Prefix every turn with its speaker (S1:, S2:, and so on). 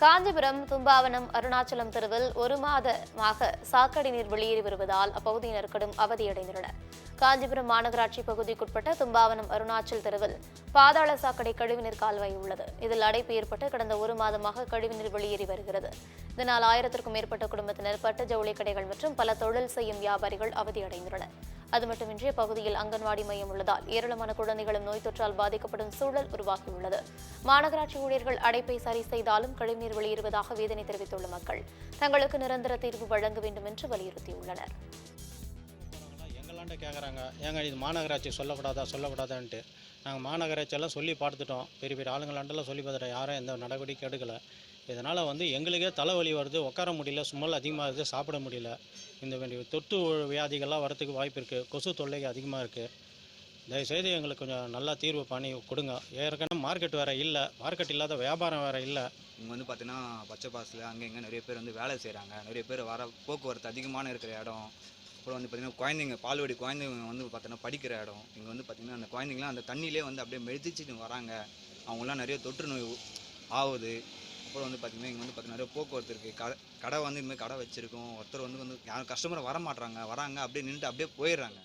S1: காஞ்சிபுரம், தும்பாவனம், அருணாச்சலம் தெருவில் ஒரு மாதமாக சாக்கடை நீர் வெளியேறி வருவதால் அப்பகுதியினர் கடும் அவதியடைந்துள்ளனர். காஞ்சிபுரம் மாநகராட்சி பகுதிக்குட்பட்ட தும்பாவனம், அருணாச்சல் தெருவில் பாதாள சாக்கடை கழிவுநீர் கால்வாய் உள்ளது. இதில் அடைப்பு ஏற்பட்டு கடந்த ஒரு மாதமாக கழிவுநீர் வெளியேறி வருகிறது. இதனால் 1000க்கும் மேற்பட்ட குடும்பத்தினர், பட்டு ஜவுளி கடைகள் மற்றும் பல தொழில் செய்யும் வியாபாரிகள் அவதியடைந்துள்ளனர். அது மட்டுமின்றி பகுதியில் அங்கன்வாடி மையம் உள்ளதால் ஏராளமான குழந்தைகளும் நோய் தொற்றால் பாதிக்கப்படும் சூழல் உருவாகியுள்ளது. மாநகராட்சி ஊழியர்கள் அடைப்பை சரி செய்தாலும் கழிவுநீர் வெளியேறுவதாக வேதனை தெரிவித்துள்ள மக்கள் தங்களுக்கு நிரந்தர தீர்வு வழங்க வேண்டும் என்று வலியுறுத்தியுள்ளனர்.
S2: எங்களாண்ட கேட்குறாங்க, ஏங்க இது மாநகராட்சி சொல்லக்கூடாதான்ட்டு. நாங்கள் மாநகராட்சியெல்லாம் சொல்லி பார்த்துட்டோம். பெரிய பெரிய ஆளுங்களாண்டெல்லாம் சொல்லி பார்த்துட்டோம். யாரும் எந்த நடவடிக்கை எடுக்கலை. இதனால் எங்களுக்கே தலைவலி வருது, உட்கார முடியல, சும்மல் அதிகமாக இருக்குது, சாப்பிட முடியல. இந்த வேண்டிய தொற்று வியாதிகள்லாம் வரத்துக்கு வாய்ப்பு இருக்குது. கொசு தொல்லை அதிகமாக இருக்குது. தயவுசெய்து எங்களுக்கு கொஞ்சம் நல்லா தீர்வு பண்ணி கொடுங்க. ஏற்கனவே மார்க்கெட் வேறு இல்லை, மார்க்கெட் இல்லாத வியாபாரம் வேறு இல்லை.
S3: இங்கே பார்த்தீங்கன்னா பச்சை பாஸில் அங்கே இங்கே நிறைய பேர் வேலை செய்கிறாங்க. நிறைய பேர் போக்குவரத்து அதிகமான இருக்கிற இடம். அப்புறம் பார்த்திங்கன்னா குழந்தைங்க, பால்வாடி குழந்தைங்க பார்த்தீங்கன்னா படிக்கிற இடம். இங்கே பார்த்திங்கன்னா அந்த குழந்தைங்களாம் அந்த தண்ணியிலே அப்படியே மெதிச்சிட்டு வராங்க. அவங்களாம் நிறைய தொற்று நோய் ஆகுது. அப்புறம் பார்த்திங்கன்னா இங்கே பார்த்தீங்கன்னா நிறைய போக்குவரத்து இருக்குது. கடை இதுமாதிரி கடை வச்சுருக்கோம். ஒருத்தர் யாரும் கஸ்டமர் வர மாட்றாங்க, வராங்க அப்படியே நின்றுட்டு அப்படியே போயிடுறாங்க.